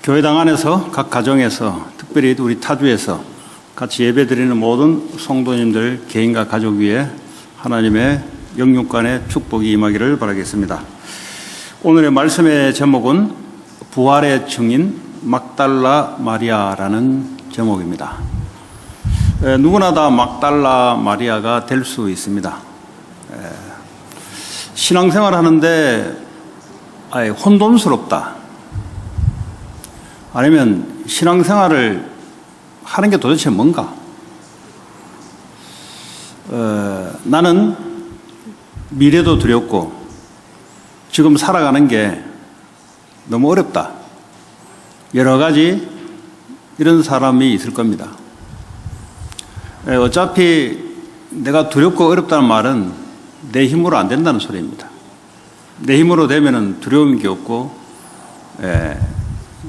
교회당 안에서 각 가정에서 특별히 우리 타주에서 같이 예배드리는 모든 성도님들 개인과 가족 위에 하나님의 영육간의 축복이 임하기를 바라겠습니다. 오늘의 말씀의 제목은 부활의 증인 막달라 마리아라는 제목입니다. 누구나 다 막달라 마리아가 될 수 있습니다. 신앙생활 하는데 혼돈스럽다, 아니면 신앙생활을 하는 게 도대체 뭔가? 나는 미래도 두렵고 지금 살아가는 게 너무 어렵다. 여러 가지 이런 사람이 있을 겁니다. 어차피 내가 두렵고 어렵다는 말은 내 힘으로 안 된다는 소리입니다. 내 힘으로 되면은 두려움이 게 없고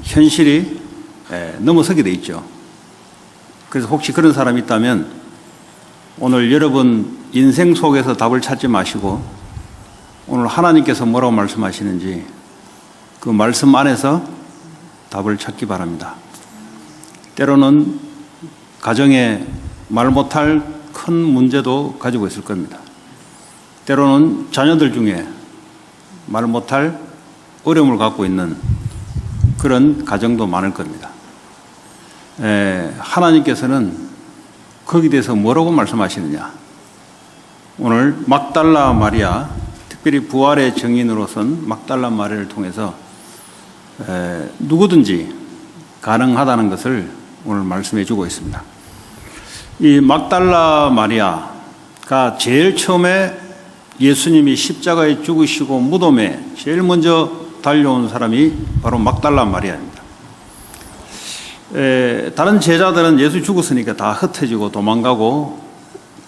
현실이 넘어서게 돼 있죠. 그래서 혹시 그런 사람이 있다면 오늘 여러분 인생 속에서 답을 찾지 마시고 오늘 하나님께서 뭐라고 말씀하시는지 그 말씀 안에서 답을 찾기 바랍니다. 때로는 가정에 말 못할 큰 문제도 가지고 있을 겁니다. 때로는 자녀들 중에 말 못할 어려움을 갖고 있는 그런 가정도 많을 겁니다. 하나님께서는 거기에 대해서 뭐라고 말씀하시느냐? 오늘 막달라 마리아, 특별히 부활의 증인으로선 막달라 마리아를 통해서 누구든지 가능하다는 것을 오늘 말씀해 주고 있습니다. 이 막달라 마리아가 제일 처음에 예수님이 십자가에 죽으시고 무덤에 제일 먼저 달려온 사람이 바로 막달라 마리아입니다. 다른 제자들은 예수 죽었으니까 다 흩어지고 도망가고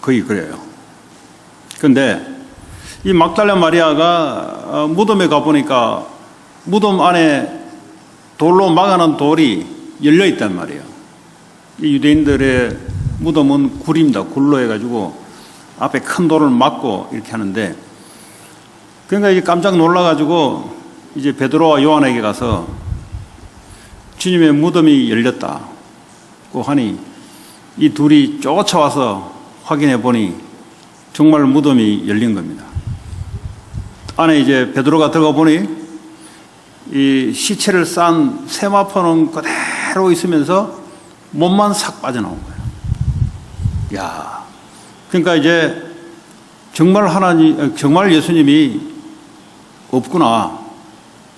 거의 그래요. 그런데 이 막달라 마리아가 무덤에 가보니까 무덤 안에 돌로 막아놓은 돌이 열려있단 말이에요. 이 유대인들의 무덤은 굴입니다. 굴로 해가지고 앞에 큰 돌을 막고 이렇게 하는데, 그러니까 이제 깜짝 놀라가지고 이제 베드로와 요한에게 가서 주님의 무덤이 열렸다고 하니 이 둘이 쫓아와서 확인해 보니 정말 무덤이 열린 겁니다. 안에 이제 베드로가 들어가 보니 이 시체를 싼 세마포는 그대로 있으면서 몸만 싹 빠져나온 거예요. 야, 그러니까 이제 정말 예수님이 없구나.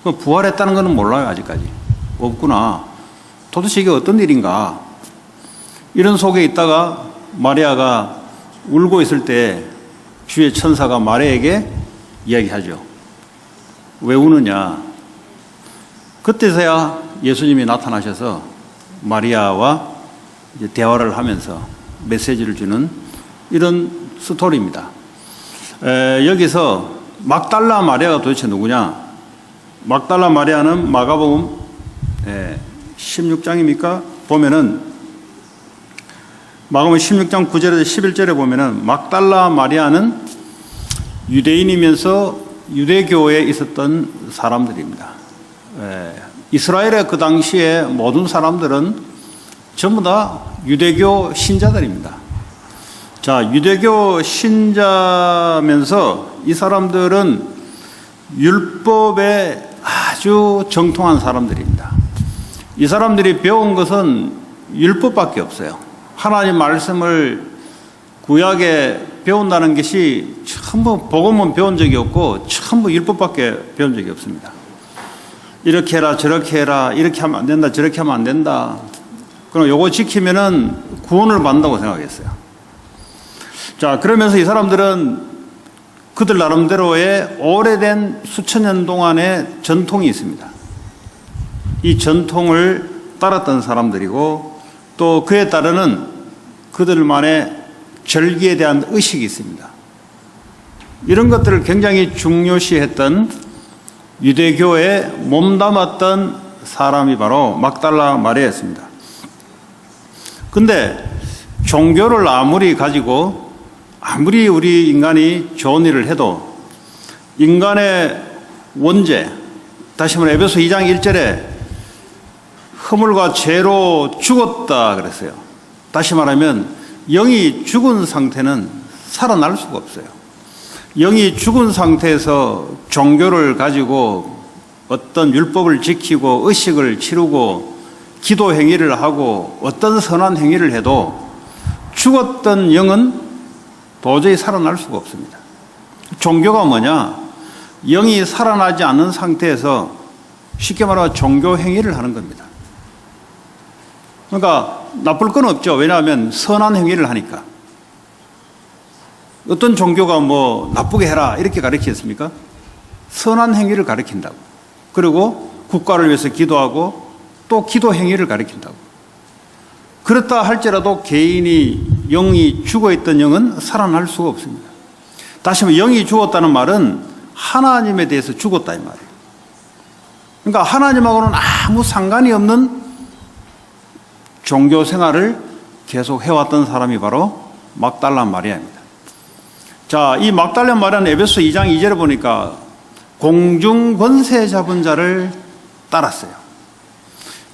부활했다는 것은 몰라요, 아직까지. 없구나. 도대체 이게 어떤 일인가? 이런 속에 있다가 마리아가 울고 있을 때 주의 천사가 마리아에게 이야기하죠. 왜 우느냐? 그때서야 예수님이 나타나셔서 마리아와 이제 대화를 하면서 메시지를 주는 이런 스토리입니다. 여기서 막달라 마리아가 도대체 누구냐? 막달라 마리아는 마가복음 16장입니까? 보면은 마가복음 16장 9절에서 11절에 보면은 막달라 마리아는 유대인이면서 유대교에 있었던 사람들입니다. 이스라엘의 그 당시에 모든 사람들은 전부 다 유대교 신자들입니다. 자, 유대교 신자면서 이 사람들은 율법에 아주 정통한 사람들입니다. 이 사람들이 배운 것은 율법밖에 없어요. 하나님 말씀을 구약에 배운다는 것이 전부 복음은 배운 적이 없고 전부 율법밖에 배운 적이 없습니다. 이렇게 해라, 저렇게 해라, 이렇게 하면 안 된다, 저렇게 하면 안 된다. 그럼 요거 지키면은 구원을 받는다고 생각했어요. 자, 그러면서 이 사람들은 그들 나름대로의 오래된 수천 년 동안의 전통이 있습니다. 이 전통을 따랐던 사람들이고 또 그에 따르는 그들만의 절기에 대한 의식이 있습니다. 이런 것들을 굉장히 중요시했던 유대교에 몸담았던 사람이 바로 막달라 마리아였습니다. 근데 종교를 아무리 가지고 아무리 우리 인간이 좋은 일을 해도 인간의 원죄, 다시 말해 에베소 2장 1절에 허물과 죄로 죽었다 그랬어요. 다시 말하면 영이 죽은 상태는 살아날 수가 없어요. 영이 죽은 상태에서 종교를 가지고 어떤 율법을 지키고 의식을 치르고 기도 행위를 하고 어떤 선한 행위를 해도 죽었던 영은 도저히 살아날 수가 없습니다. 종교가 뭐냐? 영이 살아나지 않는 상태에서 쉽게 말하면 종교 행위를 하는 겁니다. 그러니까 나쁠 건 없죠. 왜냐하면 선한 행위를 하니까. 어떤 종교가 뭐 나쁘게 해라 이렇게 가르치겠습니까? 선한 행위를 가르친다고. 그리고 국가를 위해서 기도하고 또 기도 행위를 가르친다고. 그렇다 할지라도 개인이 영이 죽어있던 영은 살아날 수가 없습니다. 다시 말해 영이 죽었다는 말은 하나님에 대해서 죽었다 이 말이에요. 그러니까 하나님하고는 아무 상관이 없는 종교 생활을 계속 해왔던 사람이 바로 막달라 마리아입니다. 자, 이 막달라 마리아는 에베소 2장 2절에 보니까 공중 권세 잡은 자를 따랐어요.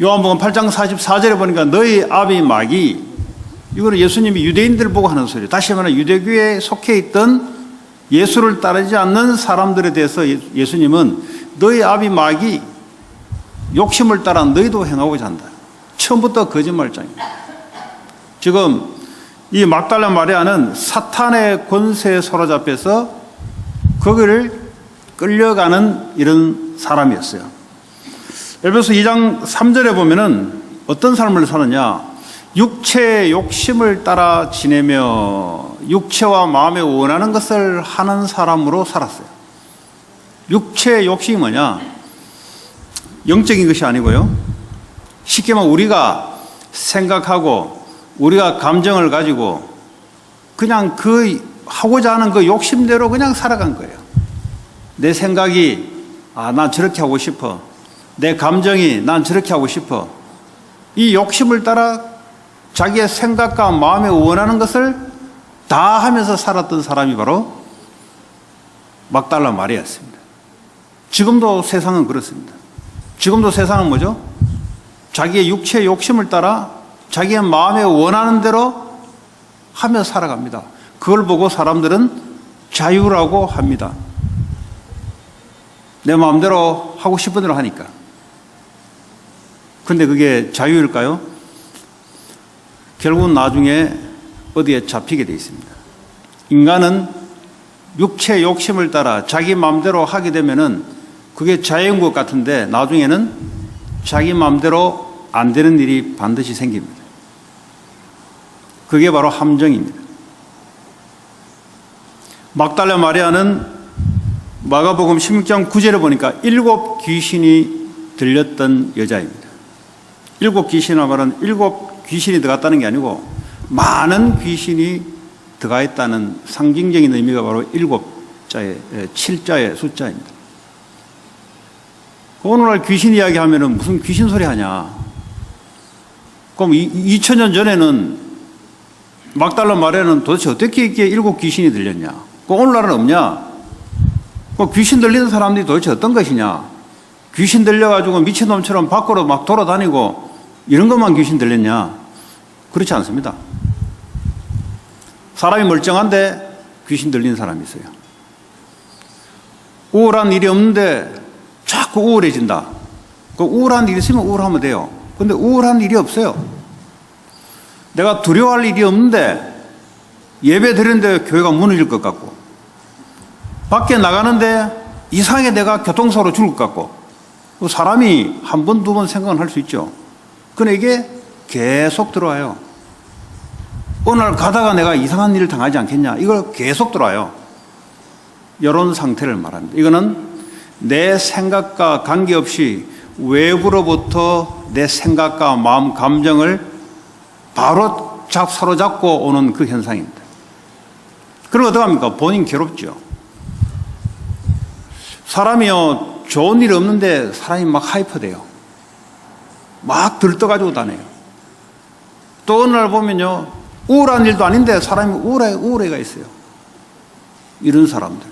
요한복음 8장 44절에 보니까 너희 아비 마귀, 이거는 예수님이 유대인들을 보고 하는 소리예요. 다시 말하면 유대교에 속해 있던 예수를 따르지 않는 사람들에 대해서 예수님은 너희 아비 마귀, 욕심을 따라 너희도 행하고자 한다. 처음부터 거짓말장입니다. 지금 이 막달라 마리아는 사탄의 권세에 사로잡혀서 거기를 끌려가는 이런 사람이었어요. 에베소 2장 3절에 보면은 어떤 삶을 사느냐? 육체의 욕심을 따라 지내며 육체와 마음에 원하는 것을 하는 사람으로 살았어요. 육체의 욕심이 뭐냐? 영적인 것이 아니고요. 쉽게 말하면 우리가 생각하고 우리가 감정을 가지고 그냥 그 하고자 하는 그 욕심대로 그냥 살아간 거예요. 내 생각이 난 저렇게 하고 싶어. 내 감정이 난 저렇게 하고 싶어. 이 욕심을 따라 자기의 생각과 마음에 원하는 것을 다 하면서 살았던 사람이 바로 막달라 마리아였습니다. 지금도 세상은 그렇습니다. 지금도 세상은 뭐죠? 자기의 육체의 욕심을 따라 자기의 마음에 원하는 대로 하며 살아갑니다. 그걸 보고 사람들은 자유라고 합니다. 내 마음대로 하고 싶은 대로 하니까. 근데 그게 자유일까요? 결국은 나중에 어디에 잡히게 돼 있습니다. 인간은 육체의 욕심을 따라 자기 마음대로 하게 되면은 그게 자유인 것 같은데 나중에는 자기 마음대로 안 되는 일이 반드시 생깁니다. 그게 바로 함정입니다. 막달라 마리아는 마가복음 16장 9절에 보니까 7 귀신이 들렸던 여자입니다. 7 귀신이라 말은 7 귀신이 들어갔다는 게 아니고 많은 귀신이 들어가 있다는 상징적인 의미가 바로 7자의 7자의 숫자입니다. 오늘날 귀신 이야기하면은 무슨 귀신 소리 하냐? 그럼 2000년 전에는 막달라 마리아는 도대체 어떻게 이렇게 7 귀신이 들렸냐? 오늘날은 없냐? 귀신 들리는 사람들이 도대체 어떤 것이냐? 귀신 들려가지고 미친놈처럼 밖으로 막 돌아다니고 이런 것만 귀신 들렸냐? 그렇지 않습니다. 사람이 멀쩡한데 귀신 들리는 사람이 있어요. 우울한 일이 없는데 자꾸 우울해진다. 그 우울한 일이 있으면 우울하면 돼요. 근데 우울한 일이 없어요. 내가 두려워할 일이 없는데 예배 드리는데 교회가 무너질 것 같고 밖에 나가는데 이상하게 내가 교통사고로 죽을 것 같고 사람이 한 번, 두 번 생각은 할 수 있죠. 근데 이게 계속 들어와요. 어느 날 가다가 내가 이상한 일을 당하지 않겠냐. 이걸 계속 들어와요. 이런 상태를 말합니다. 이거는 내 생각과 관계없이 외부로부터 내 생각과 마음, 감정을 바로 사로잡고 오는 그 현상입니다. 그럼 어떡합니까? 본인 괴롭죠. 사람이요, 좋은 일 없는데 사람이 막 하이퍼돼요. 막 들떠가지고 다녀요. 또 어느 날 보면요, 우울한 일도 아닌데 사람이 우울해가 있어요. 이런 사람들.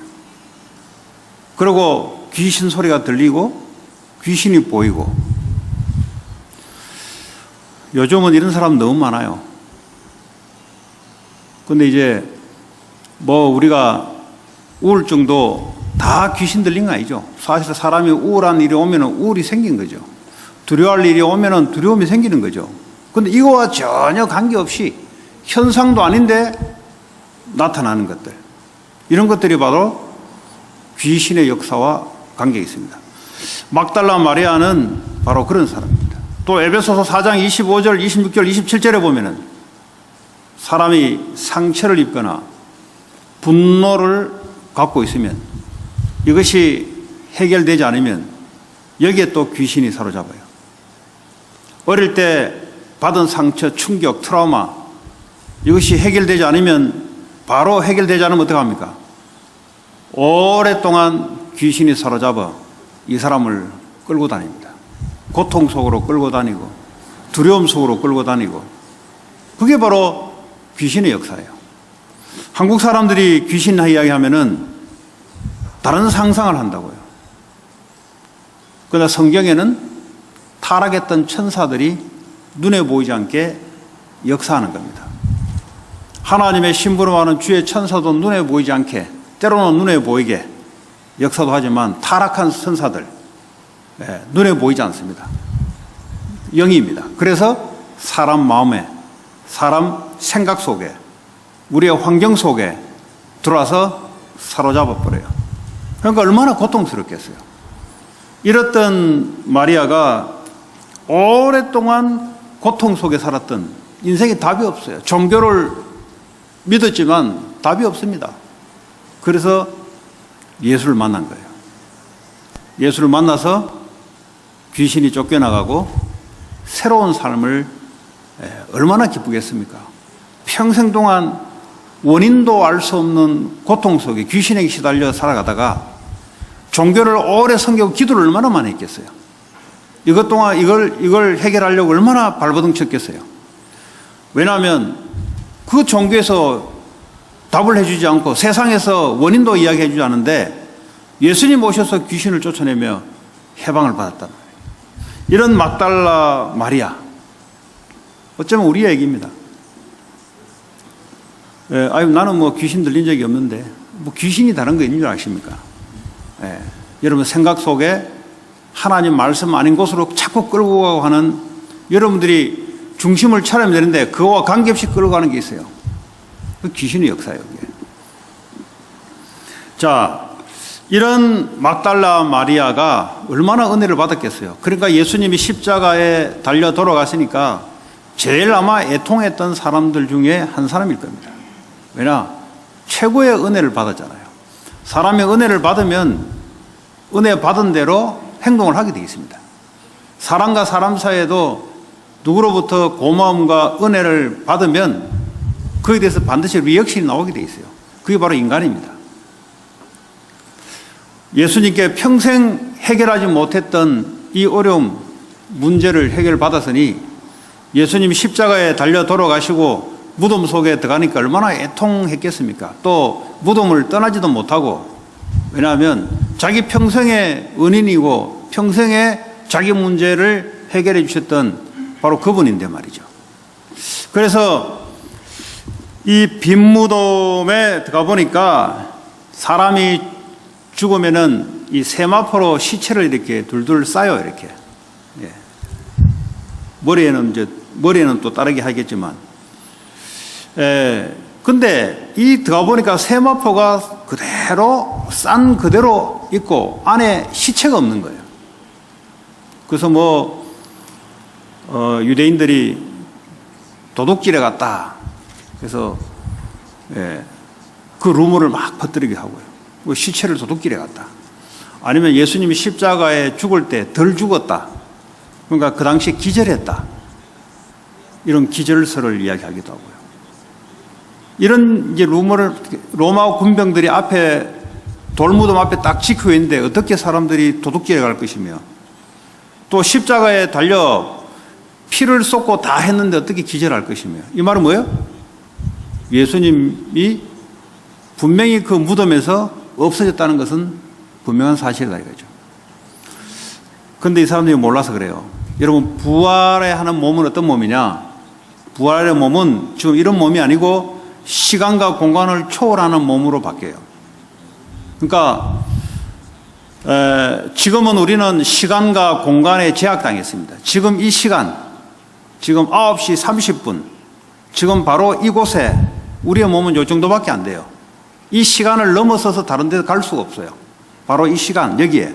그리고 귀신 소리가 들리고 귀신이 보이고 요즘은 이런 사람 너무 많아요. 근데 이제 뭐 우리가 우울증도 다 귀신 들린 거 아니죠. 사실 사람이 우울한 일이 오면은 우울이 생긴 거죠. 두려워할 일이 오면은 두려움이 생기는 거죠. 근데 이거와 전혀 관계없이 현상도 아닌데 나타나는 것들, 이런 것들이 바로 귀신의 역사와 관계가 있습니다. 막달라 마리아는 바로 그런 사람입니다. 또 에베소서 4장 25절, 26절, 27절에 보면은 사람이 상처를 입거나 분노를 갖고 있으면 이것이 해결되지 않으면 여기에 또 귀신이 사로잡아요. 어릴 때 받은 상처, 충격, 트라우마, 이것이 해결되지 않으면, 바로 해결되지 않으면 어떡합니까? 오랫동안 귀신이 사로잡아 이 사람을 끌고 다닙니다. 고통 속으로 끌고 다니고 두려움 속으로 끌고 다니고, 그게 바로 귀신의 역사예요. 한국 사람들이 귀신 이야기하면은 다른 상상을 한다고요. 그러나 성경에는 타락했던 천사들이 눈에 보이지 않게 역사하는 겁니다. 하나님의 심부름하는 주의 천사도 눈에 보이지 않게, 때로는 눈에 보이게 역사도 하지만 타락한 천사들, 눈에 보이지 않습니다. 영입니다. 그래서 사람 마음에, 사람 생각 속에, 우리의 환경 속에 들어와서 사로잡아 버려요. 그러니까 얼마나 고통스럽겠어요. 이랬던 마리아가 오랫동안 고통 속에 살았던, 인생에 답이 없어요. 종교를 믿었지만 답이 없습니다. 그래서 예수를 만난 거예요. 예수를 만나서 귀신이 쫓겨나가고 새로운 삶을 얼마나 기쁘겠습니까? 평생 동안 원인도 알 수 없는 고통 속에 귀신에게 시달려 살아가다가 종교를 오래 섬기고 기도를 얼마나 많이 했겠어요. 이것 동안 이걸 해결하려고 얼마나 발버둥 쳤겠어요. 왜냐하면 그 종교에서 답을 해주지 않고 세상에서 원인도 이야기해주지 않는데 예수님 오셔서 귀신을 쫓아내며 해방을 받았단 말이에요. 이런 막달라 마리아, 어쩌면 우리의 얘기입니다. 나는 뭐 귀신 들린 적이 없는데, 뭐 귀신이 다른 거 있는 줄 아십니까? 여러분 생각 속에 하나님 말씀 아닌 곳으로 자꾸 끌고 가고 하는, 여러분들이 중심을 차려야 되는데 그거와 관계없이 끌고 가는 게 있어요. 그 귀신의 역사예요, 그게. 자, 이런 막달라 마리아가 얼마나 은혜를 받았겠어요. 그러니까 예수님이 십자가에 달려 돌아가시니까 제일 아마 애통했던 사람들 중에 한 사람일 겁니다. 왜냐? 최고의 은혜를 받았잖아요. 사람이 은혜를 받으면 은혜 받은 대로 행동을 하게 되어 있습니다. 사람과 사람 사이에도 누구로부터 고마움과 은혜를 받으면 그에 대해서 반드시 리액션이 나오게 되어 있어요. 그게 바로 인간입니다. 예수님께 평생 해결하지 못했던 이 어려움, 문제를 해결받았으니 예수님이 십자가에 달려 돌아가시고 무덤 속에 들어가니까 얼마나 애통했겠습니까? 또 무덤을 떠나지도 못하고, 왜냐하면 자기 평생의 은인이고 평생의 자기 문제를 해결해 주셨던 바로 그분인데 말이죠. 그래서 이 빈 무덤에 들어가 보니까 사람이 죽으면은 이 세마포로 시체를 이렇게 둘둘 싸요, 이렇게. 머리에는 또 따르게 하겠지만. 근데 이 들어가 보니까 세마포가 그대로 싼 그대로 있고 안에 시체가 없는 거예요. 그래서 유대인들이 도둑질해 갔다. 그래서 그 루머를 막 퍼뜨리게 하고요. 시체를 도둑질해 갔다. 아니면 예수님이 십자가에 죽을 때 덜 죽었다. 그러니까 그 당시에 기절했다. 이런 기절설을 이야기하기도 하고요. 이런 이제 루머를 로마 군병들이 앞에 돌무덤 앞에 딱 지키고 있는데 어떻게 사람들이 도둑질해 갈 것이며, 또 십자가에 달려 피를 쏟고 다 했는데 어떻게 기절할 것이며, 이 말은 뭐예요? 예수님이 분명히 그 무덤에서 없어졌다는 것은 분명한 사실이다 이거죠. 그런데 이 사람들이 몰라서 그래요. 여러분, 부활에 하는 몸은 어떤 몸이냐? 부활의 몸은 지금 이런 몸이 아니고 시간과 공간을 초월하는 몸으로 바뀌어요. 그러니까 지금은 우리는 시간과 공간에 제약당했습니다. 지금 이 시간, 지금 9시 30분, 지금 바로 이곳에 우리의 몸은 요 정도밖에 안 돼요. 이 시간을 넘어서서 다른 데 갈 수가 없어요. 바로 이 시간, 여기에.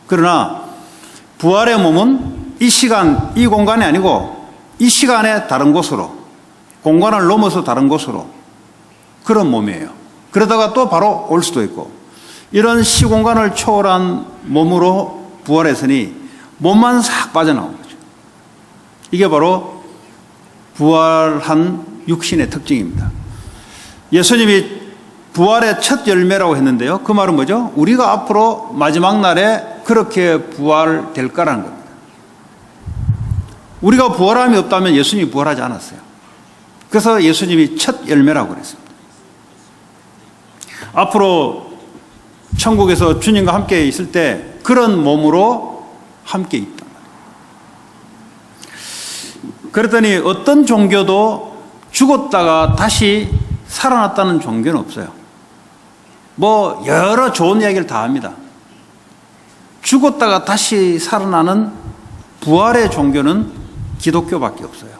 그러나 부활의 몸은 이 시간, 이 공간이 아니고 이 시간에 다른 곳으로, 공간을 넘어서 다른 곳으로, 그런 몸이에요. 그러다가 또 바로 올 수도 있고, 이런 시공간을 초월한 몸으로 부활했으니 몸만 싹 빠져나온 거죠. 이게 바로 부활한 육신의 특징입니다. 예수님이 부활의 첫 열매라고 했는데요. 그 말은 뭐죠? 우리가 앞으로 마지막 날에 그렇게 부활될 거라는 겁니다. 우리가 부활함이 없다면 예수님이 부활하지 않았어요. 그래서 예수님이 첫 열매라고 그랬습니다. 앞으로 천국에서 주님과 함께 있을 때 그런 몸으로 함께 있단 말이에요. 그랬더니 어떤 종교도 죽었다가 다시 살아났다는 종교는 없어요. 뭐 여러 좋은 이야기를 다 합니다. 죽었다가 다시 살아나는 부활의 종교는 기독교밖에 없어요.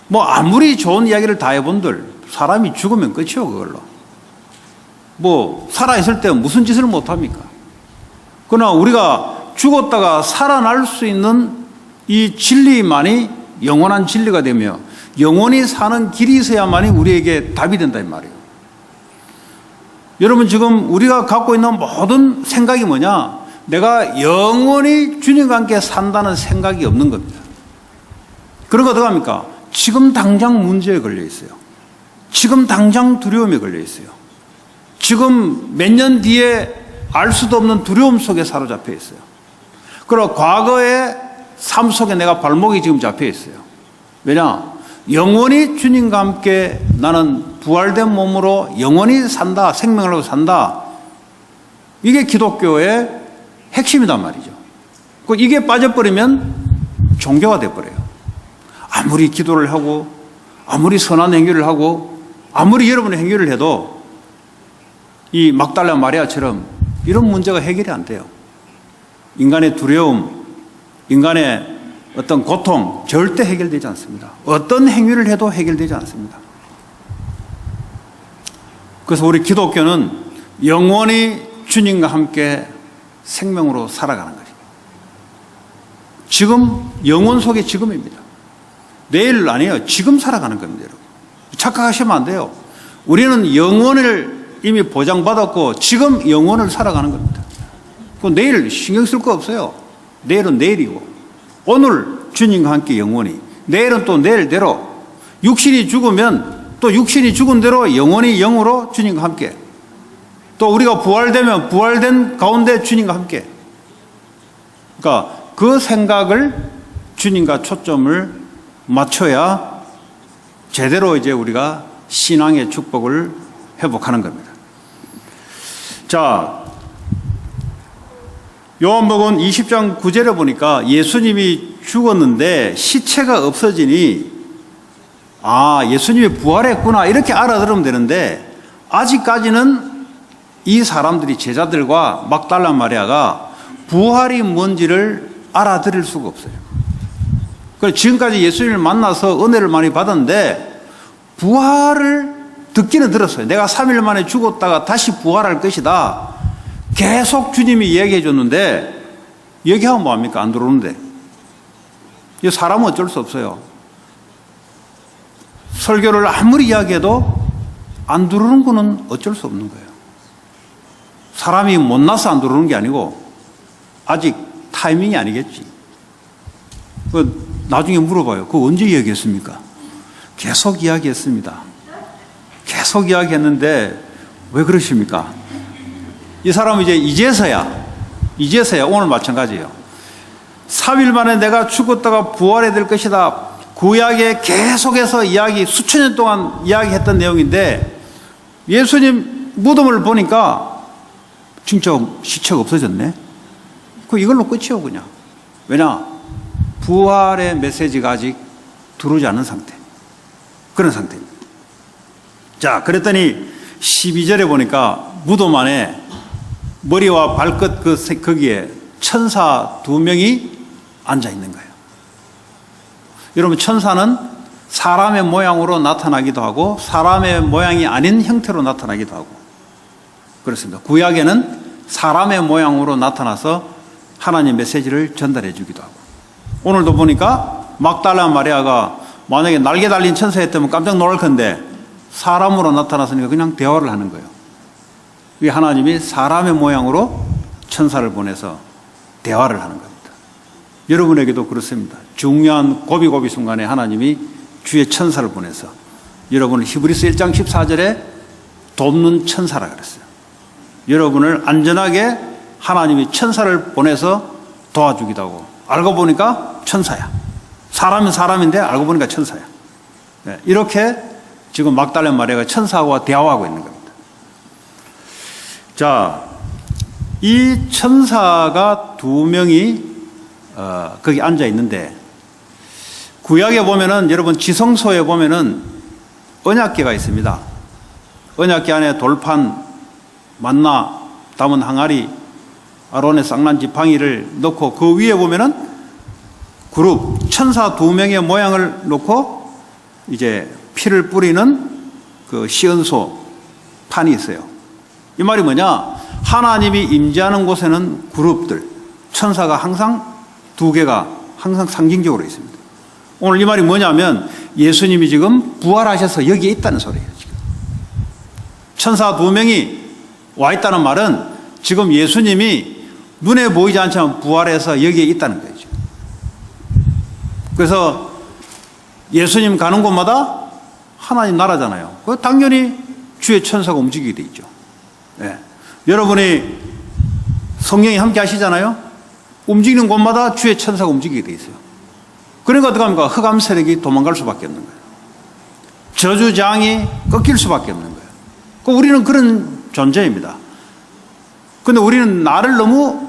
뭐 아무리 좋은 이야기를 다 해본들 사람이 죽으면 끝이요, 그걸로. 뭐 살아있을 때 무슨 짓을 못합니까? 그러나 우리가 죽었다가 살아날 수 있는 이 진리만이 영원한 진리가 되며 영원히 사는 길이 있어야만이 우리에게 답이 된다 이 말이에요. 여러분, 지금 우리가 갖고 있는 모든 생각이 뭐냐? 내가 영원히 주님과 함께 산다는 생각이 없는 겁니다. 그런 거 어떡합니까? 지금 당장 문제에 걸려 있어요. 지금 당장 두려움에 걸려 있어요. 지금 몇 년 뒤에 알 수도 없는 두려움 속에 사로잡혀 있어요. 그리고 과거의 삶 속에 내가 발목이 지금 잡혀 있어요. 왜냐? 영원히 주님과 함께 나는 부활된 몸으로 영원히 산다, 생명으로 산다. 이게 기독교의 핵심이단 말이죠. 이게 빠져버리면 종교가 돼버려요. 아무리 기도를 하고 아무리 선한 행위를 하고 아무리 여러분의 행위를 해도 이 막달라 마리아처럼 이런 문제가 해결이 안 돼요. 인간의 두려움, 인간의 어떤 고통 절대 해결되지 않습니다. 어떤 행위를 해도 해결되지 않습니다. 그래서 우리 기독교는 영원히 주님과 함께 생명으로 살아가는 것입니다. 지금 영혼 속의 지금입니다. 내일 아니에요. 지금 살아가는 겁니다, 여러분. 착각하시면 안 돼요. 우리는 영혼을 이미 보장받았고 지금 영혼을 살아가는 겁니다. 그 내일 신경 쓸 거 없어요. 내일은 내일이고 오늘 주님과 함께 영원히, 내일은 또 내일대로, 육신이 죽으면 또 육신이 죽은 대로 영원히 영으로 주님과 함께, 또 우리가 부활되면 부활된 가운데 주님과 함께. 그러니까 그 생각을 주님과 초점을 맞춰야 제대로 이제 우리가 신앙의 축복을 회복하는 겁니다. 자, 요한복음 20장 9절에 보니까 예수님이 죽었는데 시체가 없어지니 아, 예수님이 부활했구나 이렇게 알아들으면 되는데 아직까지는 이 사람들이, 제자들과 막달라 마리아가 부활이 뭔지를 알아들을 수가 없어요. 그래서 지금까지 예수님을 만나서 은혜를 많이 받았는데 부활을 듣기는 들었어요. 내가 3일 만에 죽었다가 다시 부활할 것이다. 계속 주님이 얘기해 줬는데 얘기하면 뭐합니까? 안 들어오는데. 이 사람은 어쩔 수 없어요. 설교를 아무리 이야기해도 안 들어오는 거는 어쩔 수 없는 거예요. 사람이 못나서 안 들어오는 게 아니고 아직 타이밍이 아니겠지. 나중에 물어봐요. 그거 언제 이야기했습니까? 계속 이야기했습니다. 계속 이야기했는데 왜 그러십니까? 이 사람은 이제서야 오늘 마찬가지예요. 3일 만에 내가 죽었다가 부활해야 될 것이다. 구약에 계속해서 수천 년 동안 이야기했던 내용인데 예수님 무덤을 보니까 진짜 시체가 없어졌네. 이걸로 끝이요, 그냥. 왜냐? 부활의 메시지가 아직 들어오지 않은 상태. 그런 상태입니다. 자, 그랬더니 12절에 보니까 무덤 안에 머리와 발끝 거기에 천사 2명이 앉아 있는 거예요. 여러분, 천사는 사람의 모양으로 나타나기도 하고 사람의 모양이 아닌 형태로 나타나기도 하고 그렇습니다. 구약에는 사람의 모양으로 나타나서 하나님 메시지를 전달해 주기도 하고, 오늘도 보니까 막달라 마리아가 만약에 날개 달린 천사였다면 깜짝 놀랄 건데 사람으로 나타났으니까 그냥 대화를 하는 거예요. 이 하나님이 사람의 모양으로 천사를 보내서 대화를 하는 겁니다. 여러분에게도 그렇습니다. 중요한 고비고비 순간에 하나님이 주의 천사를 보내서 여러분을 히브리서 1장 14절에 돕는 천사라 그랬어요. 여러분을 안전하게 하나님이 천사를 보내서 도와주기도 하고, 알고 보니까 천사야. 사람은 사람인데 알고 보니까 천사야. 네, 이렇게 지금 막달라 마리아가 천사와 대화하고 있는 겁니다. 자, 이 천사가 2명이 거기 앉아 있는데, 구약에 보면은 여러분 지성소에 보면은 언약궤가 있습니다. 언약궤 안에 돌판, 만나 담은 항아리, 아론의 쌍난 지팡이를 넣고 그 위에 보면은 그룹 천사 2명의 모양을 놓고 이제 피를 뿌리는 그 시은소 판이 있어요. 이 말이 뭐냐? 하나님이 임재하는 곳에는 그룹들, 천사가 항상 2개가 항상 상징적으로 있습니다. 오늘 이 말이 뭐냐면 예수님이 지금 부활하셔서 여기에 있다는 소리예요. 지금 천사 2명이 와 있다는 말은 지금 예수님이 눈에 보이지 않지만 부활해서 여기에 있다는 거죠. 그래서 예수님 가는 곳마다 하나님 나라잖아요. 당연히 주의 천사가 움직이게 돼 있죠. 네. 여러분이 성령이 함께 하시잖아요. 움직이는 곳마다 주의 천사가 움직이게 돼 있어요. 그러니까 어떻게 합니까? 흑암 세력이 도망갈 수밖에 없는 거예요. 저주장이 꺾일 수밖에 없는 거예요. 우리는 그런 존재입니다. 근데 우리는 나를 너무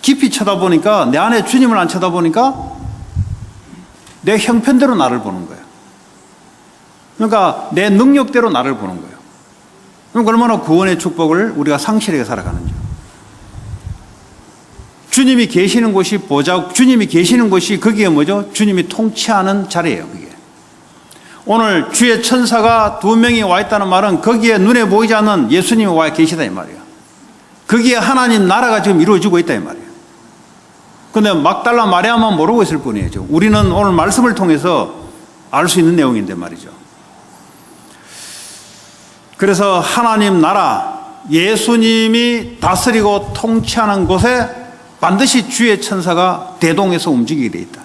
깊이 쳐다보니까, 내 안에 주님을 안 쳐다보니까 내 형편대로 나를 보는 거예요. 그러니까 내 능력대로 나를 보는 거예요. 그러니까 얼마나 구원의 축복을 우리가 상실하게 살아가는지. 주님이 계시는 곳이 주님이 계시는 곳이 거기에 뭐죠? 주님이 통치하는 자리예요, 그게. 오늘 주의 천사가 2명이 와 있다는 말은 거기에 눈에 보이지 않는 예수님이 와 계시다 이 말이에요. 거기에 하나님 나라가 지금 이루어지고 있다 이 말이에요. 근데 막달라 마리아만 모르고 있을 뿐이에요. 우리는 오늘 말씀을 통해서 알 수 있는 내용인데 말이죠. 그래서 하나님 나라, 예수님이 다스리고 통치하는 곳에 반드시 주의 천사가 대동해서 움직이게 돼 있다.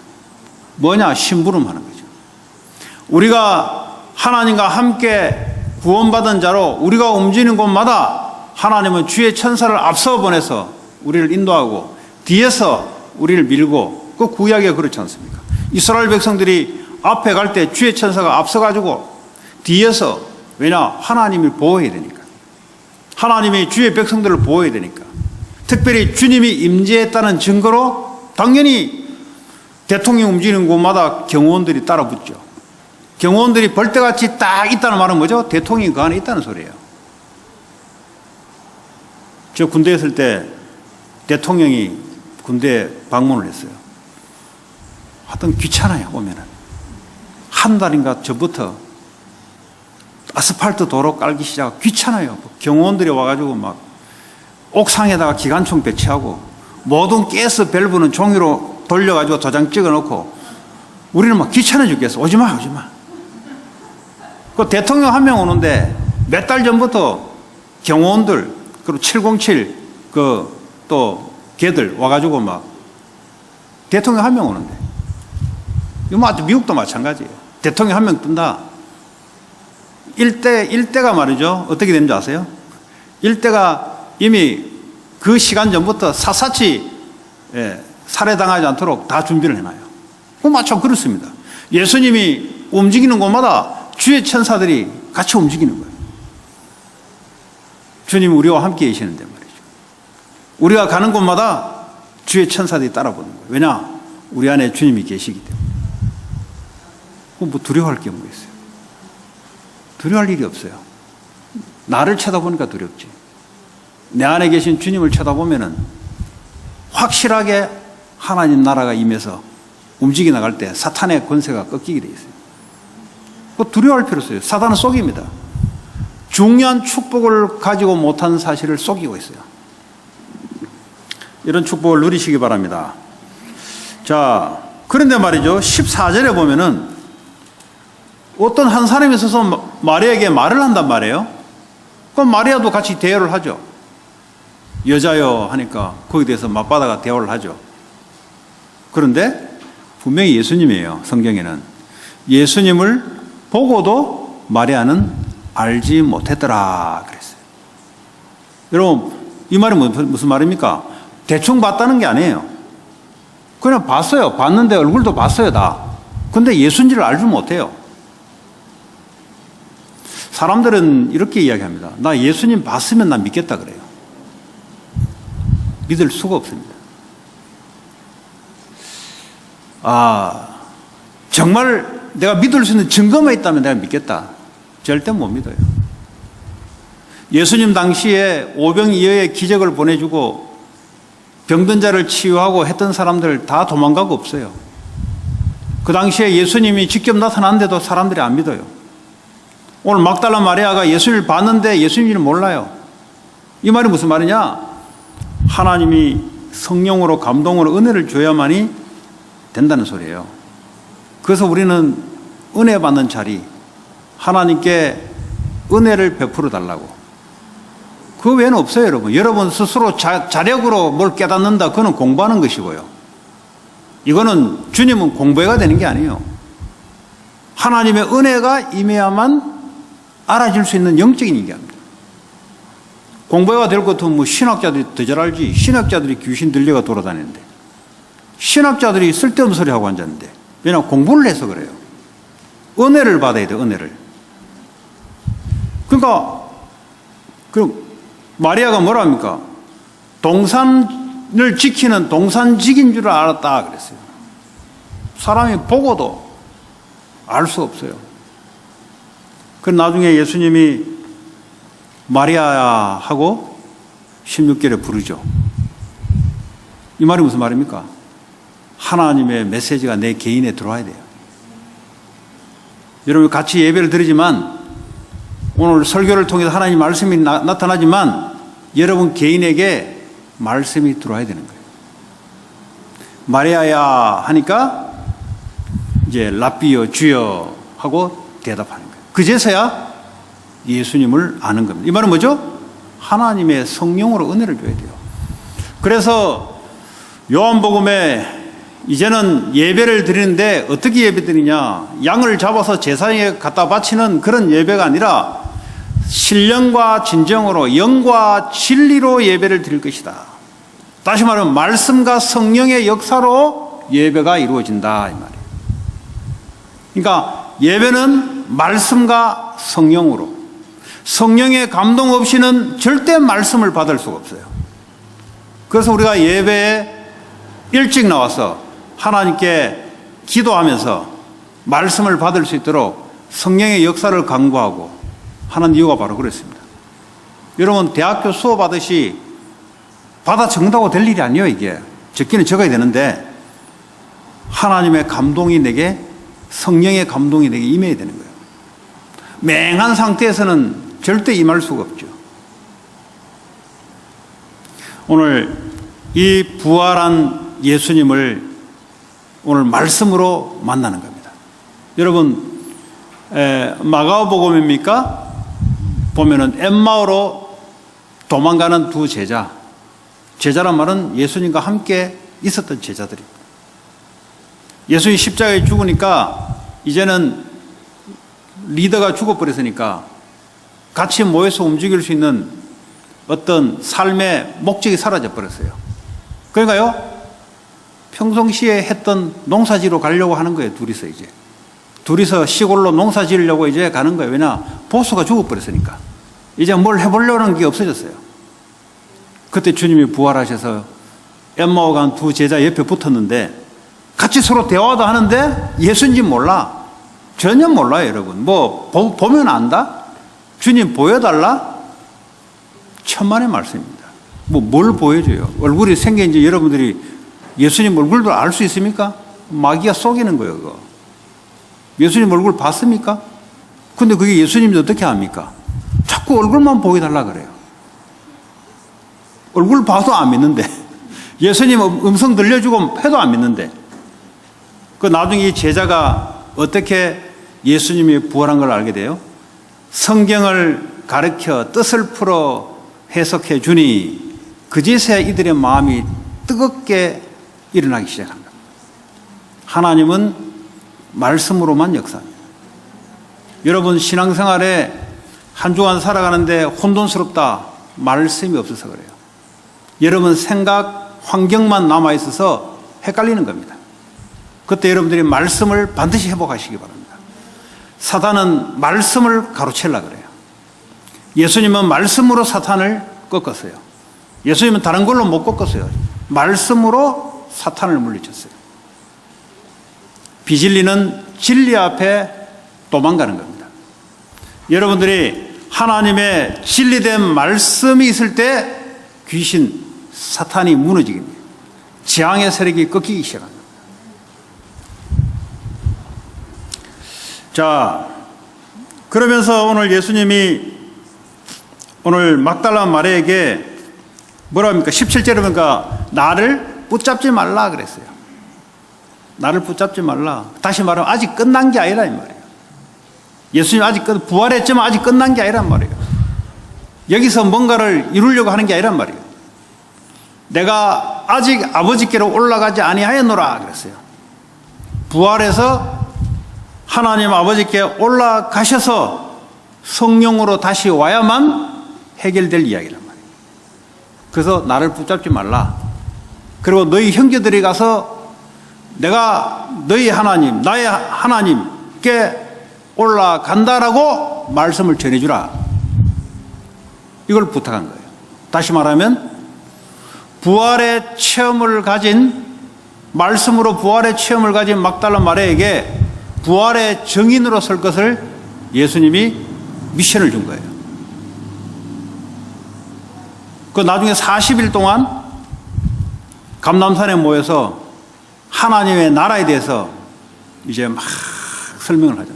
뭐냐? 심부름하는 거죠. 우리가 하나님과 함께 구원받은 자로 우리가 움직이는 곳마다 하나님은 주의 천사를 앞서 보내서 우리를 인도하고 뒤에서 우리를 밀고, 그 구약에 그렇지 않습니까? 이스라엘 백성들이 앞에 갈 때 주의 천사가 앞서가지고 뒤에서, 왜냐? 하나님을 보호해야 되니까. 하나님이 주의 백성들을 보호해야 되니까. 특별히 주님이 임재했다는 증거로 당연히 대통령 움직이는 곳마다 경호원들이 따라 붙죠. 경호원들이 벌떼같이 딱 있다는 말은 뭐죠? 대통령이 그 안에 있다는 소리예요. 저 군대에 있을 때 대통령이 군대에 방문을 했어요. 하여튼 귀찮아요, 오면은. 한 달인가 전부터 아스팔트 도로 깔기 시작, 귀찮아요. 경호원들이 와가지고 막 옥상에다가 기관총 배치하고 모든 가스 밸브는 종이로 돌려가지고 도장 찍어놓고, 우리는 막 귀찮아 죽겠어. 오지마, 오지마. 그 대통령 한 명 오는데 몇 달 전부터 경호원들, 그리고 707 또 걔들 와가지고 막 대통령 한 명 오는데, 이거 미국도 마찬가지예요. 대통령 한 명 뜬다. 일대가 말이죠. 어떻게 되는지 아세요? 일대가 이미 그 시간 전부터 샅샅이 살해당하지 않도록 다 준비를 해놔요. 마침 그렇습니다. 예수님이 움직이는 곳마다 주의 천사들이 같이 움직이는 거예요. 주님이 우리와 함께 계시는데 말이죠. 우리가 가는 곳마다 주의 천사들이 따라보는 거예요. 왜냐? 우리 안에 주님이 계시기 때문에. 그럼 뭐 두려워할 게 뭐 있어요? 두려워할 일이 없어요. 나를 쳐다보니까 두렵지. 내 안에 계신 주님을 쳐다보면은 확실하게 하나님 나라가 임해서 움직이 나갈 때 사탄의 권세가 꺾이게 돼 있어요. 그 두려워할 필요 없어요. 사탄은 속입니다. 중요한 축복을 가지고 못한 사실을 속이고 있어요. 이런 축복을 누리시기 바랍니다. 자, 그런데 말이죠. 14절에 보면은 어떤 한 사람이 있어서 마리아에게 말을 한단 말이에요. 그럼 마리아도 같이 대화를 하죠. 여자여 하니까 거기에 대해서 맞받아가 대화를 하죠. 그런데 분명히 예수님이에요. 성경에는. 예수님을 보고도 마리아는 알지 못했더라 그랬어요. 여러분, 이 말이 무슨 말입니까? 대충 봤다는 게 아니에요. 그냥 봤어요. 봤는데 얼굴도 봤어요, 다. 근데 예수인지를 알지 못해요. 사람들은 이렇게 이야기합니다. 나 예수님 봤으면 난 믿겠다 그래요. 믿을 수가 없습니다. 정말 내가 믿을 수 있는 증거만 있다면 내가 믿겠다. 절대 못 믿어요. 예수님 당시에 오병이어의 기적을 보내주고 병든 자를 치유하고 했던 사람들 다 도망가고 없어요. 그 당시에 예수님이 직접 나타났는데도 사람들이 안 믿어요. 오늘 막달라 마리아가 예수님을 봤는데 예수님을 몰라요. 이 말이 무슨 말이냐? 하나님이 성령으로 감동으로 은혜를 줘야만이 된다는 소리예요. 그래서 우리는 은혜 받는 자리, 하나님께 은혜를 베풀어 달라고. 그 외에는 없어요, 여러분. 여러분 스스로 자력으로 뭘 깨닫는다, 그건 공부하는 것이고요. 이거는 주님은 공부해가 되는 게 아니에요. 하나님의 은혜가 임해야만 알아질 수 있는 영적인 얘기입니다. 공부해가 될 것 같으면 뭐 신학자들이 더 잘 알지. 신학자들이 귀신 들려가 돌아다니는데, 신학자들이 쓸데없는 소리 하고 앉았는데, 왜냐하면 공부를 해서 그래요. 은혜를 받아야 돼요, 은혜를. 그러니까 그럼 마리아가 뭐라 합니까? 동산을 지키는 동산직인 줄 알았다 그랬어요. 사람이 보고도 알 수 없어요. 그럼 나중에 예수님이 마리아야 하고 16절에 부르죠. 이 말이 무슨 말입니까? 하나님의 메시지가 내 개인에 들어와야 돼요. 여러분 같이 예배를 드리지만 오늘 설교를 통해서 하나님 말씀이 나타나지만 여러분 개인에게 말씀이 들어와야 되는 거예요. 마리아야 하니까 이제 랍비여 주여 하고 대답하는 거예요. 그제서야 예수님을 아는 겁니다. 이 말은 뭐죠? 하나님의 성령으로 은혜를 줘야 돼요. 그래서 요한복음에 이제는 예배를 드리는데 어떻게 예배 드리냐? 양을 잡아서 제사장에 갖다 바치는 그런 예배가 아니라 신령과 진정으로 영과 진리로 예배를 드릴 것이다. 다시 말하면 말씀과 성령의 역사로 예배가 이루어진다 이 말이에요. 그러니까 예배는 말씀과 성령으로, 성령의 감동 없이는 절대 말씀을 받을 수가 없어요. 그래서 우리가 예배에 일찍 나와서 하나님께 기도하면서 말씀을 받을 수 있도록 성령의 역사를 강구하고 하는 이유가 바로 그렇습니다. 여러분 대학교 수업하듯이 받아 적는다고 될 일이 아니에요. 이게 적기는 적어야 되는데 하나님의 감동이 내게, 성령의 감동이 내게 임해야 되는 거예요. 맹한 상태에서는 절대 임할 수가 없죠. 오늘 이 부활한 예수님을 오늘 말씀으로 만나는 겁니다. 여러분 마가복음입니까? 보면은 엠마오로 도망가는 두 제자, 제자란 말은 예수님과 함께 있었던 제자들입니다. 예수님이 십자가에 죽으니까 이제는 리더가 죽어버렸으니까 같이 모여서 움직일 수 있는 어떤 삶의 목적이 사라져 버렸어요. 그러니까요, 평상시에 했던 농사지로 가려고 하는 거예요. 둘이서 시골로 농사 지으려고 이제 가는 거예요. 왜냐? 보수가 죽어버렸으니까. 이제 뭘 해보려는 게 없어졌어요. 그때 주님이 부활하셔서 엠마오 간 두 제자 옆에 붙었는데 같이 서로 대화도 하는데 예수인지 몰라. 전혀 몰라요, 여러분. 뭐 보면 안다? 주님 보여달라? 천만의 말씀입니다. 뭐 뭘 보여줘요? 얼굴이 생긴지 여러분들이 예수님 얼굴도 알 수 있습니까? 마귀가 속이는 거예요, 그거. 예수님 얼굴 봤습니까? 근데 그게 예수님이 어떻게 합니까? 자꾸 얼굴만 보여달라 그래요. 얼굴 봐도 안 믿는데. 예수님 음성 들려주고 해도 안 믿는데. 그 나중에 이 제자가 어떻게 예수님이 부활한 걸 알게 돼요? 성경을 가르쳐 뜻을 풀어 해석해 주니 그제서야 이들의 마음이 뜨겁게 일어나기 시작합니다. 하나님은 말씀으로만 역사합니다. 여러분 신앙생활에 한 주간 살아가는데 혼돈스럽다. 말씀이 없어서 그래요. 여러분 생각, 환경만 남아있어서 헷갈리는 겁니다. 그때 여러분들이 말씀을 반드시 회복하시기 바랍니다. 사단은 말씀을 가로채려고 그래요. 예수님은 말씀으로 사탄을 꺾었어요. 예수님은 다른 걸로 못 꺾었어요. 말씀으로 사탄을 물리쳤어요. 비진리는 진리 앞에 도망가는 겁니다. 여러분들이 하나님의 진리된 말씀이 있을 때 귀신, 사탄이 무너지게 됩니다. 재앙의 세력이 꺾이기 시작합니다. 자, 그러면서 오늘 예수님이 오늘 막달라 마리아에게 뭐라 합니까? 17절에 보니까 나를 붙잡지 말라 그랬어요. 나를 붙잡지 말라. 다시 말하면 아직 끝난 게 아니라 이 말이에요. 예수님 아직 부활했지만 아직 끝난 게 아니란 말이에요. 여기서 뭔가를 이루려고 하는 게 아니란 말이에요. 내가 아직 아버지께로 올라가지 아니하였노라 그랬어요. 부활해서 하나님 아버지께 올라가셔서 성령으로 다시 와야만 해결될 이야기란 말이에요. 그래서 나를 붙잡지 말라. 그리고 너희 형제들이 가서 내가 너희 하나님, 나의 하나님께 올라간다라고 말씀을 전해주라. 이걸 부탁한 거예요. 다시 말하면 부활의 체험을 가진, 말씀으로 부활의 체험을 가진 막달라 마리아에게 부활의 증인으로 설 것을 예수님이 미션을 준 거예요. 그 나중에 40일 동안 감람산에 모여서 하나님의 나라에 대해서 이제 막 설명을 하죠.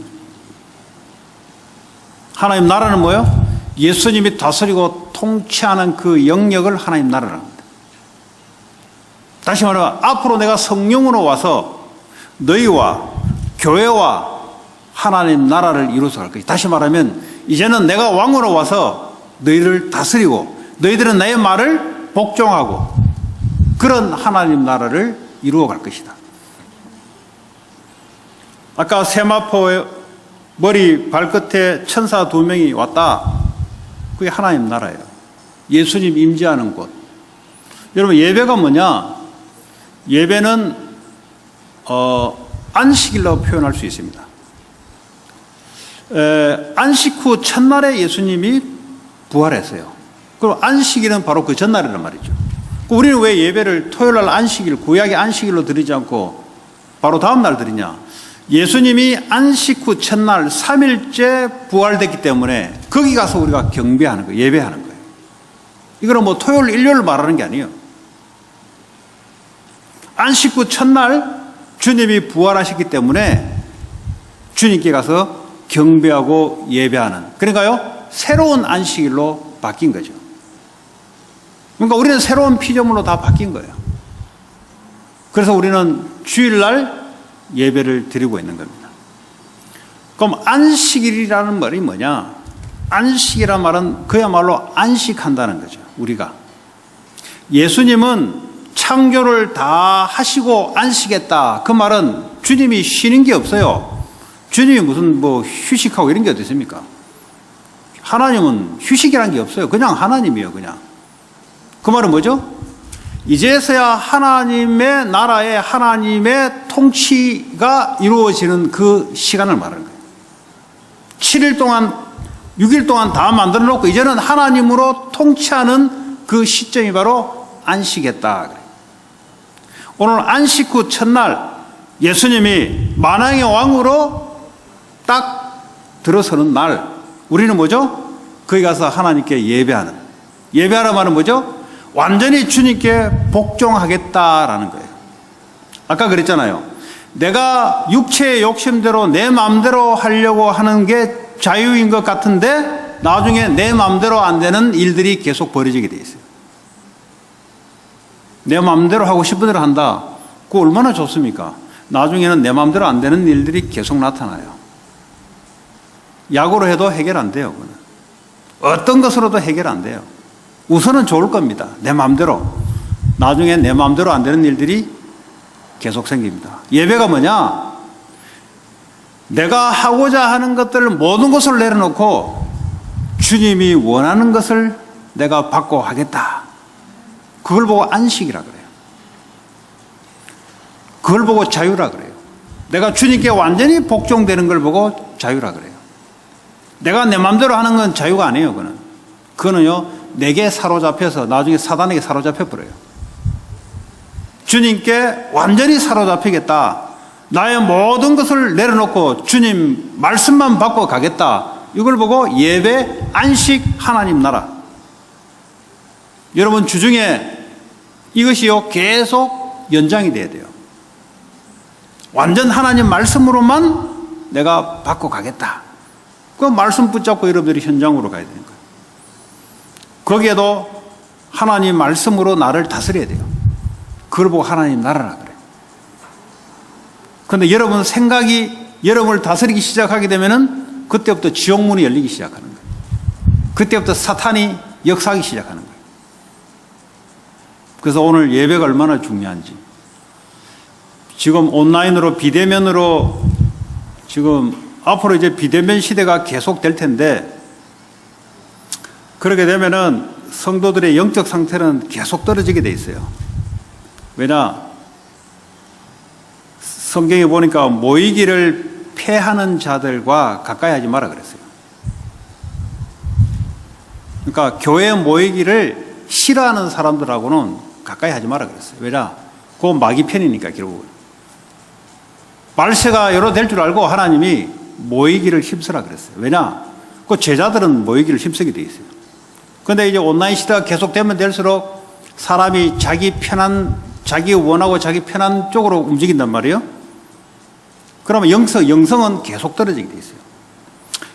하나님 나라는 뭐예요? 예수님이 다스리고 통치하는 그 영역을 하나님 나라라고 합니다. 다시 말하면 앞으로 내가 성령으로 와서 너희와 교회와 하나님 나라를 이루어서 갈 것이다. 다시 말하면 이제는 내가 왕으로 와서 너희를 다스리고 너희들은 나의 말을 복종하고 그런 하나님 나라를 이루어 갈 것이다. 아까 세마포의 머리 발끝에 천사 2명이 왔다. 그게 하나님 나라예요. 예수님 임재하는 곳. 여러분 예배가 뭐냐? 예배는 안식일로 표현할 수 있습니다. 안식 후 첫날에 예수님이 부활했어요. 그럼 안식일은 바로 그 전날이란 말이죠. 우리는 왜 예배를 토요일날 안식일, 구약의 안식일로 드리지 않고 바로 다음날 드리냐? 예수님이 안식 후 첫날 3일째 부활됐기 때문에 거기 가서 우리가 경배하는 거예요. 예배하는 거예요. 이거는 뭐 토요일, 일요일 말하는 게 아니에요. 안식 후 첫날 주님이 부활하셨기 때문에 주님께 가서 경배하고 예배하는, 그러니까요 새로운 안식일로 바뀐 거죠. 그러니까 우리는 새로운 피조물로 다 바뀐 거예요. 그래서 우리는 주일날 예배를 드리고 있는 겁니다. 그럼 안식일이라는 말이 뭐냐? 안식이란 말은 그야말로 안식한다는 거죠. 우리가 예수님은 창조를 다 하시고 안식했다. 그 말은 주님이 쉬는 게 없어요. 주님이 무슨 뭐 휴식하고 이런 게 어디 있습니까? 하나님은 휴식이라는 게 없어요. 그냥 하나님이에요. 그냥. 그 말은 뭐죠? 이제서야 하나님의 나라에 하나님의 통치가 이루어지는 그 시간을 말하는 거예요. 7일 동안 6일 동안 다 만들어 놓고 이제는 하나님으로 통치하는 그 시점이 바로 안식했다. 오늘 안식 후 첫날 예수님이 만왕의 왕으로 딱 들어서는 날, 우리는 뭐죠? 거기 가서 하나님께 예배하는. 예배하는 말은 뭐죠? 완전히 주님께 복종하겠다라는 거예요. 아까 그랬잖아요. 내가 육체의 욕심대로 내 마음대로 하려고 하는 게 자유인 것 같은데 나중에 내 마음대로 안 되는 일들이 계속 벌어지게 돼 있어요. 내 마음대로 하고 싶은 대로 한다. 그거 얼마나 좋습니까? 나중에는 내 마음대로 안 되는 일들이 계속 나타나요. 약으로 해도 해결 안 돼요. 그거는. 어떤 것으로도 해결 안 돼요. 우선은 좋을 겁니다. 내 마음대로. 나중에 내 마음대로 안 되는 일들이 계속 생깁니다. 예배가 뭐냐? 내가 하고자 하는 것들 모든 것을 내려놓고 주님이 원하는 것을 내가 받고 하겠다. 그걸 보고 안식이라 그래요. 그걸 보고 자유라 그래요. 내가 주님께 완전히 복종되는 걸 보고 자유라 그래요. 내가 내 마음대로 하는 건 자유가 아니에요. 그거는요 내게 사로잡혀서 나중에 사단에게 사로잡혀 버려요. 주님께 완전히 사로잡히겠다. 나의 모든 것을 내려놓고 주님 말씀만 받고 가겠다. 이걸 보고 예배, 안식, 하나님 나라. 여러분 주중에 이것이요 계속 연장이 돼야 돼요. 완전 하나님 말씀으로만 내가 받고 가겠다. 그 말씀 붙잡고 여러분들이 현장으로 가야 되는 거예요. 거기에도 하나님 말씀으로 나를 다스려야 돼요. 그걸 보고 하나님 나라라 그래요. 그런데 여러분 생각이 여러분을 다스리기 시작하게 되면은 그때부터 지옥문이 열리기 시작하는 거예요. 그때부터 사탄이 역사하기 시작하는 거예요. 그래서 오늘 예배가 얼마나 중요한지. 지금 온라인으로 비대면으로 지금 앞으로 이제 비대면 시대가 계속 될 텐데 그렇게 되면은 성도들의 영적 상태는 계속 떨어지게 돼 있어요. 왜냐? 성경에 보니까 모이기를 패하는 자들과 가까이 하지 마라 그랬어요. 그러니까 교회 모이기를 싫어하는 사람들하고는 가까이 하지 마라 그랬어요. 왜냐? 그건 마귀 편이니까 결국은. 말세가 여러 될 줄 알고 하나님이 모이기를 힘쓰라 그랬어요. 왜냐? 그 제자들은 모이기를 힘쓰게 돼 있어요. 그런데 이제 온라인 시대가 계속되면 될수록 사람이 자기 원하고 자기 편한 쪽으로 움직인단 말이에요. 그러면 영성은 계속 떨어지게 돼 있어요.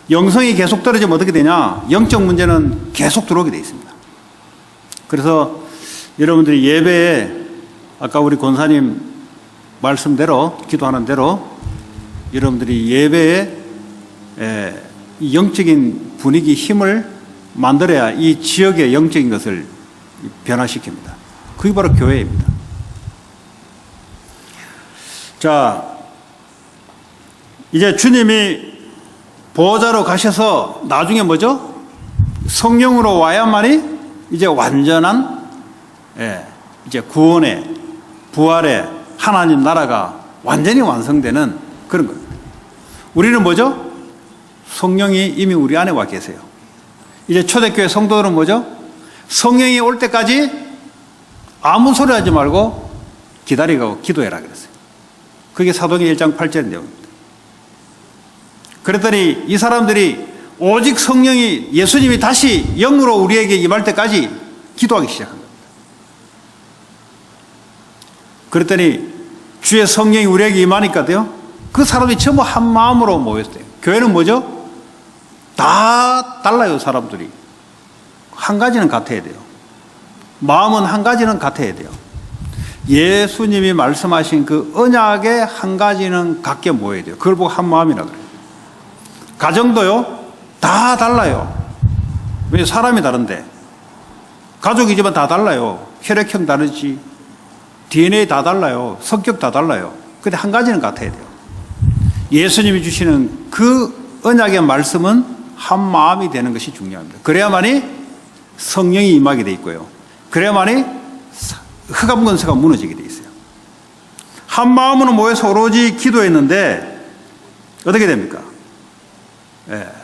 영성이 계속 떨어지면 어떻게 되냐? 영적 문제는 계속 들어오게 돼 있습니다. 그래서 여러분들이 예배에 아까 우리 권사님 말씀대로 기도하는 대로 여러분들이 예배에 이 영적인 분위기 힘을 만들어야 이 지역의 영적인 것을 변화시킵니다. 그게 바로 교회입니다. 자, 이제 주님이 보호자로 가셔서 나중에 뭐죠? 성령으로 와야만이 이제 완전한 이제 구원의 부활의 하나님 나라가 완전히 완성되는 그런 겁니다. 우리는 뭐죠? 성령이 이미 우리 안에 와 계세요. 이제 초대교회 성도들은 뭐죠? 성령이 올 때까지 아무 소리 하지 말고 기다리고 기도해라 그랬어요. 그게 사도행전 1장 8절의 내용입니다. 그랬더니 이 사람들이 오직 성령이 예수님이 다시 영으로 우리에게 임할 때까지 기도하기 시작한 겁니다. 그랬더니 주의 성령이 우리에게 임하니까요. 그 사람들이 전부 한 마음으로 모였어요. 교회는 뭐죠? 다 달라요, 사람들이. 한 가지는 같아야 돼요. 마음은 한 가지는 같아야 돼요. 예수님이 말씀하신 그 언약의 한 가지는 같게 모여야 돼요. 그걸 보고 한 마음이라 그래요. 가정도요, 다 달라요. 왜 사람이 다른데? 가족이지만 다 달라요. 혈액형 다르지. DNA 다 달라요. 성격 다 달라요. 근데 한 가지는 같아야 돼요. 예수님이 주시는 그 언약의 말씀은 한 마음이 되는 것이 중요합니다. 그래야만이 성령이 임하게 돼 있고요. 그래야만이 흑암 권세가 무너지게 돼 있어요. 한 마음으로 모여서 오로지 기도했는데 어떻게 됩니까?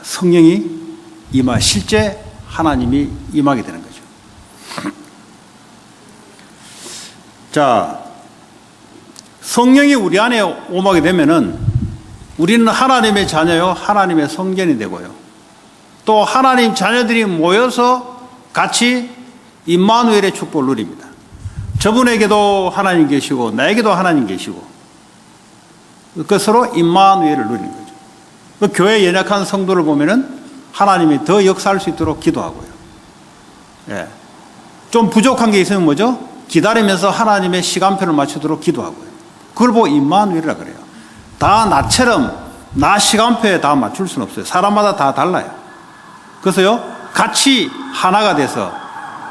성령이 실제 하나님이 임하게 되는 거죠. 성령이 우리 안에 오하게 되면은 우리는 하나님의 자녀요, 하나님의 성전이 되고요. 또 하나님 자녀들이 모여서 같이 임마누엘의 축복을 누립니다. 저분에게도 하나님 계시고 나에게도 하나님 계시고 그것으로 임마누엘을 누리는 거죠. 그 교회 연약한 성도를 보면은 하나님이 더 역사할 수 있도록 기도하고요. 예. 좀 부족한 게 있으면 뭐죠? 기다리면서 하나님의 시간표를 맞추도록 기도하고요. 그걸 보고 임마누엘이라 그래요. 다 나처럼 나 시간표에 다 맞출 수는 없어요. 사람마다 다 달라요. 그래서요, 같이 하나가 돼서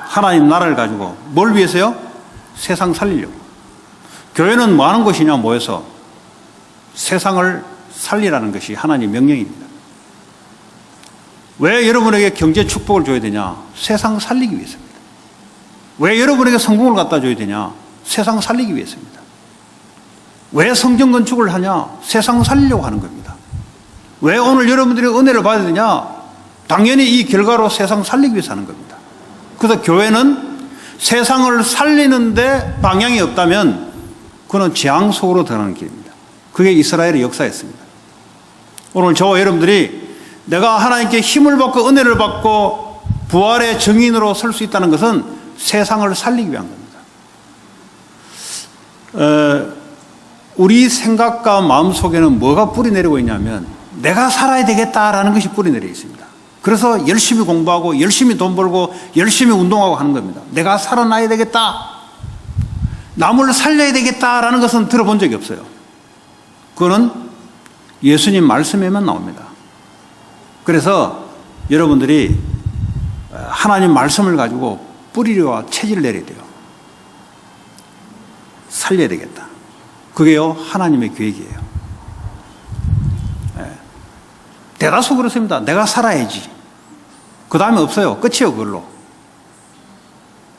하나님 나라를 가지고 뭘 위해서요? 세상 살리려고. 교회는 뭐 하는 것이냐 모여서 세상을 살리라는 것이 하나님 명령입니다. 왜 여러분에게 경제 축복을 줘야 되냐? 세상 살리기 위해서입니다. 왜 여러분에게 성공을 갖다 줘야 되냐? 세상 살리기 위해서입니다. 왜 성전 건축을 하냐? 세상 살리려고 하는 겁니다. 왜 오늘 여러분들이 은혜를 받아야 되냐? 당연히 이 결과로 세상 살리기 위해서 하는 겁니다. 그래서 교회는 세상을 살리는데 방향이 없다면 그는 재앙 속으로 들어가는 길입니다. 그게 이스라엘의 역사였습니다. 오늘 저와 여러분들이 내가 하나님께 힘을 받고 은혜를 받고 부활의 증인으로 설 수 있다는 것은 세상을 살리기 위한 겁니다. 우리 생각과 마음 속에는 뭐가 뿌리내리고 있냐면 내가 살아야 되겠다라는 것이 뿌리내려 있습니다. 그래서 열심히 공부하고 열심히 돈 벌고 열심히 운동하고 하는 겁니다. 내가 살아나야 되겠다. 남을 살려야 되겠다라는 것은 들어본 적이 없어요. 그거는 예수님 말씀에만 나옵니다. 그래서 여러분들이 하나님 말씀을 가지고 뿌리와 체질을 내려야 돼요. 살려야 되겠다. 그게요, 하나님의 계획이에요. 대다수 그렇습니다. 내가 살아야지. 그 다음에 없어요. 끝이에요, 그걸로.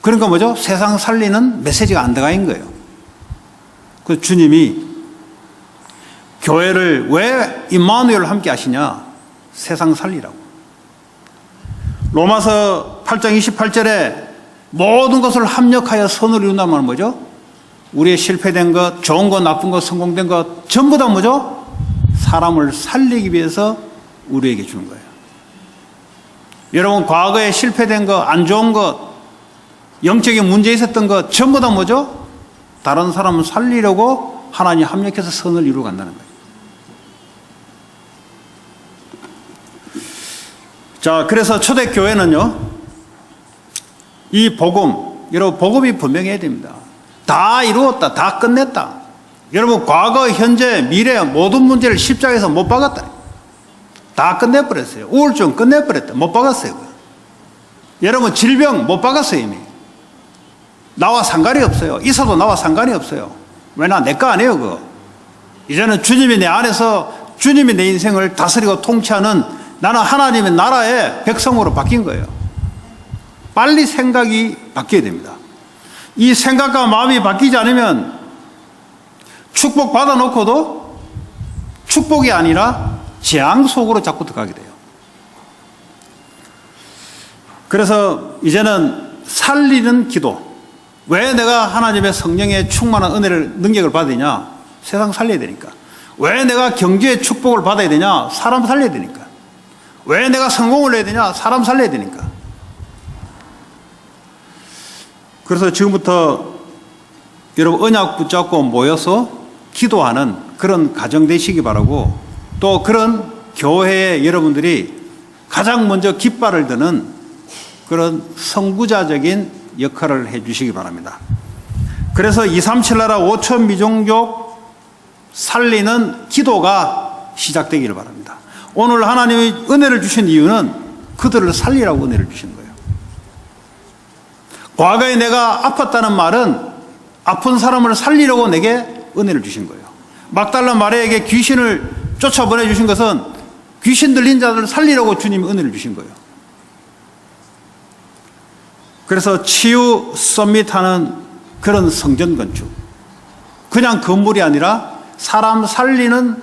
그러니까 뭐죠? 세상 살리는 메시지가 안 들어가 있는 거예요. 그 주님이 교회를 왜 임마누엘을 함께 하시냐? 세상 살리라고. 로마서 8장 28절에 모든 것을 합력하여 선을 이룬다는 말은 뭐죠? 우리의 실패된 것, 좋은 것, 나쁜 것, 성공된 것 전부 다 뭐죠? 사람을 살리기 위해서 우리에게 주는 거예요. 여러분 과거에 실패된 것, 안 좋은 것, 영적인 문제 있었던 것 전부 다 뭐죠? 다른 사람을 살리려고 하나님 합력해서 선을 이루어 간다는 거예요. 자, 그래서 초대교회는요, 이 복음, 여러분 복음이 분명해야 됩니다. 다 이루었다, 다 끝냈다. 여러분 과거, 현재, 미래 모든 문제를 십자가에서 못 박았다. 다 끝내버렸어요. 우울증 끝내버렸다. 못 박았어요. 여러분 질병 못 박았어요. 이미. 나와 상관이 없어요. 있어도 나와 상관이 없어요. 왜냐? 내 거 아니에요. 그거. 이제는 주님이 내 안에서 주님이 내 인생을 다스리고 통치하는 나는 하나님의 나라의 백성으로 바뀐 거예요. 빨리 생각이 바뀌어야 됩니다. 이 생각과 마음이 바뀌지 않으면 축복 받아놓고도 축복이 아니라 재앙 속으로 자꾸 들어가게 돼요. 그래서 이제는 살리는 기도. 왜 내가 하나님의 성령의 충만한 은혜를, 능력을 받아야 되냐? 세상 살려야 되니까. 왜 내가 경제의 축복을 받아야 되냐? 사람 살려야 되니까. 왜 내가 성공을 해야 되냐? 사람 살려야 되니까. 그래서 지금부터 여러분 언약 붙잡고 모여서 기도하는 그런 가정 되시기 바라고, 또 그런 교회에 여러분들이 가장 먼저 깃발을 드는 그런 선구자적인 역할을 해 주시기 바랍니다. 그래서 237 나라 5천 미종족 살리는 기도가 시작되기를 바랍니다. 오늘 하나님이 은혜를 주신 이유는 그들을 살리라고 은혜를 주신 거예요. 과거에 내가 아팠다는 말은 아픈 사람을 살리려고 내게 은혜를 주신 거예요. 막달라 마리아에게 귀신을 쫓아보내 주신 것은 귀신 들린 자들을 살리려고 주님이 은혜를 주신 거예요. 그래서 치유 서밋하는 그런 성전 건축, 그냥 건물이 아니라 사람 살리는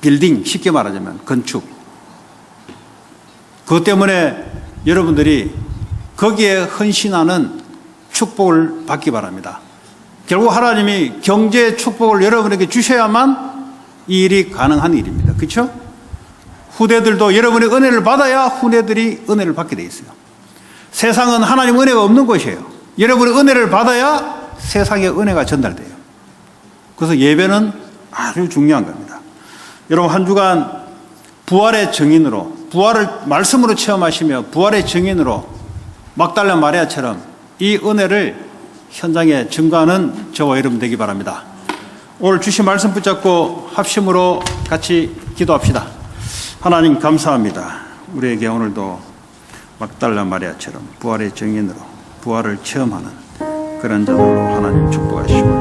빌딩, 쉽게 말하자면 건축. 그것 때문에 여러분들이 거기에 헌신하는 축복을 받기 바랍니다. 결국 하나님이 경제의 축복을 여러분에게 주셔야만 이 일이 가능한 일입니다. 그렇죠? 후대들도 여러분의 은혜를 받아야 후대들이 은혜를 받게 돼 있어요. 세상은 하나님 은혜가 없는 곳이에요. 여러분의 은혜를 받아야 세상에 은혜가 전달돼요. 그래서 예배는 아주 중요한 겁니다. 여러분 한 주간 부활의 증인으로, 부활을 말씀으로 체험하시며 부활의 증인으로 막달라 마리아처럼 이 은혜를 현장에 증거하는 저와 여러분 되기 바랍니다. 오늘 주신 말씀 붙잡고 합심으로 같이 기도합시다. 하나님 감사합니다. 우리에게 오늘도 막달라 마리아처럼 부활의 증인으로 부활을 체험하는 그런 자들로 하나님 축복하시고